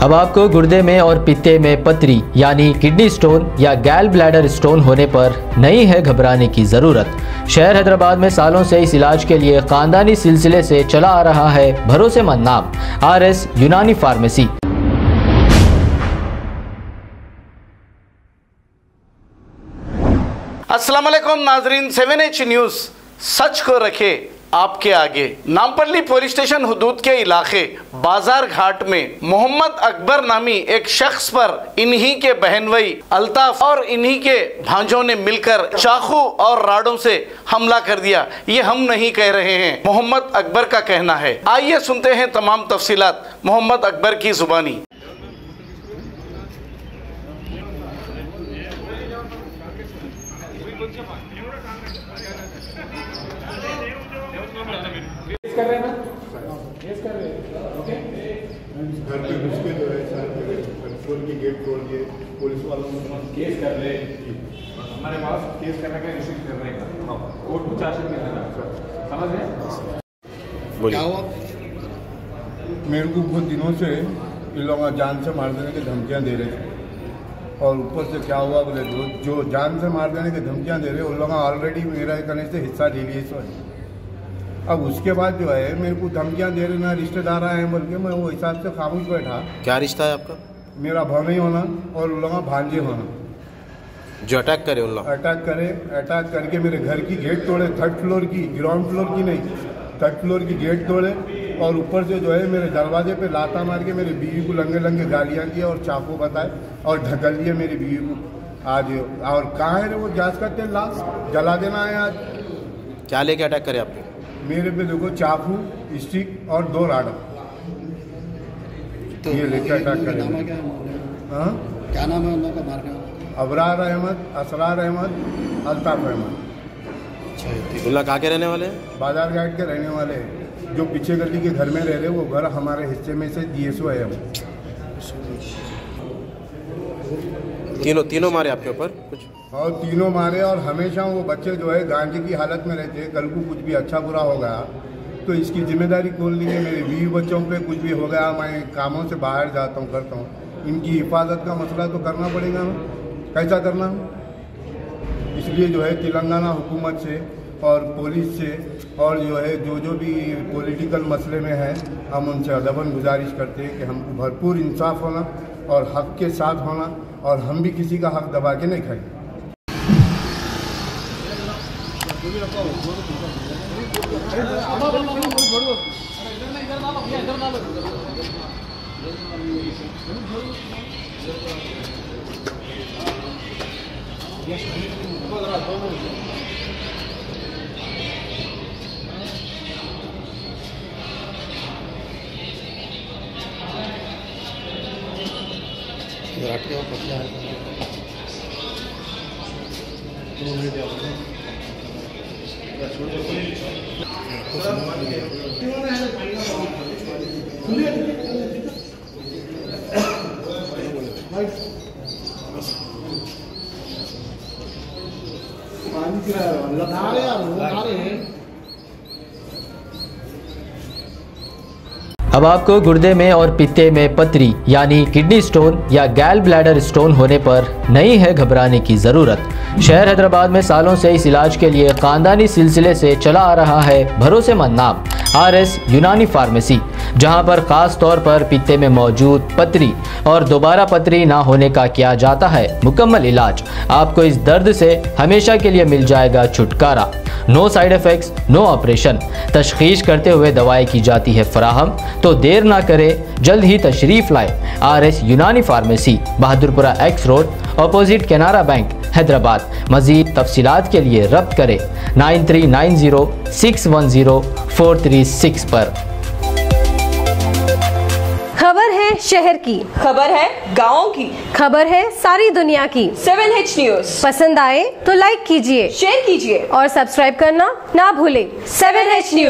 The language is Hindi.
अब आपको गुर्दे में और पित्ते में पथरी यानी किडनी स्टोन या गैल ब्लैडर स्टोन होने पर नहीं है घबराने की ज़रूरत। शहर हैदराबाद में सालों से इस इलाज के लिए खानदानी सिलसिले से चला आ रहा है भरोसेमंद नाम RS यूनानी फार्मेसी। अस्सलाम वालेकुम नाजरीन, 7H न्यूज़ सच को रखे आपके आगे। नामपल्ली पुलिस स्टेशन हुदूद के इलाके बाजार घाट में मोहम्मद अकबर नामी एक शख्स पर इन्हीं के बहनवई अल्ताफ और इन्हीं के भांजों ने मिलकर चाकू और राडों से हमला कर दिया। ये हम नहीं कह रहे हैं, मोहम्मद अकबर का कहना है। आइए सुनते हैं तमाम तफसीलात मोहम्मद अकबर की जुबानी। कर रहे हैं ना, केस कर रहे हैं, ओके। घर पे घुस के जो है सर कंट्रोल की गेट तोड़ दिए, पुलिस वालों ने केस कर रहे हैं। हमारे पास केस करने का रिसीव करने का कोर्ट को चार्ज करने का, समझ रहे? क्या हुआ? मेरे को बहुत दिनों से इन लोग जान से मार देने की धमकियां दे रहे थे और ऊपर से क्या हुआ बोले जो जान से मार देने की धमकियां दे रहे उन लोग ऑलरेडी मेरा करने से हिस्सा ले लिए सो। अब उसके बाद जो है मेरे को धमकियां दे रहे ना रिश्तेदार आए बोल के मैं वो हिसाब से खामोश बैठा। क्या रिश्ता है आपका? मेरा भाई होना और उन लोगों भांजे होना। जो अटैक करे उन लोग अटैक करके मेरे घर की गेट तोड़े, 3rd फ्लोर की, ग्राउंड फ्लोर की नहीं, 3rd फ्लोर की गेट तोड़े और ऊपर से जो है मेरे दरवाजे पे लाता मार के मेरी बीवी को लंगे गालियाँ किए और चाकू बताए और ढकल दिए मेरी बीवी को। आज और कहाँ है वो जांच करते लाश जला देना है। आज क्या लेके अटैक करे आपके? मेरे पे देखो चाकू, स्टिक और 2 राड तो ये लेके अटैक करेंगे। क्या नाम है उन लोगों का मारने वाला? अबरार अहमद, असरार अहमद, अल्ताफ अहमद। अच्छा, कहाँ के रहने वाले हैं? बाजार घाट के रहने वाले हैं। जो पीछे गली के घर में रह रहे वो घर हमारे हिस्से में से DSO है। हम तीनों मारे आपके ऊपर कुछ? और तीनों मारे और हमेशा वो बच्चे जो है गांजे की हालत में रहते हैं। कल को कुछ भी अच्छा बुरा हो गया तो इसकी जिम्मेदारी कौन लेंगे? मेरे 20 बच्चों पे कुछ भी हो गया, मैं कामों से बाहर जाता हूँ करता हूँ, इनकी हिफाजत का मसला तो करना पड़ेगा। कैसा करना? इसलिए जो है तेलंगाना हुकूमत से और पुलिस से और जो है जो भी पॉलिटिकल मसले में है हम उनसे अदबन गुजारिश करते हैं कि हमको भरपूर इंसाफ होना और हक के साथ होना और हम भी किसी का हक दबा के नहीं खाएंगे। अब आपको गुर्दे में और पित्ते में पथरी यानी किडनी स्टोन या गैल ब्लैडर स्टोन होने पर नहीं है घबराने की ज़रूरत। शहर हैदराबाद में सालों से इस इलाज के लिए खानदानी सिलसिले से चला आ रहा है भरोसेमंद नाम RS यूनानी फार्मेसी, जहां पर खास तौर पर पित्ते में मौजूद पथरी और दोबारा पथरी ना होने का किया जाता है मुकम्मल इलाज। आपको इस दर्द से हमेशा के लिए मिल जाएगा छुटकारा। No side effects, no operation. तशखीस करते हुए दवाएं की जाती है फराहम। तो देर ना करें, जल्द ही तशरीफ लाए RS यूनानी pharmacy, Bahadurpura X road, opposite Canara bank, Hyderabad. मज़ीद तफसीलात के लिए रब्त करें 9390610436 पर। खबर है शहर की, खबर है गाँव की, खबर है सारी दुनिया की। 7H न्यूज़ पसंद आए तो लाइक कीजिए, शेयर कीजिए और सब्सक्राइब करना ना भूलें। 7H news.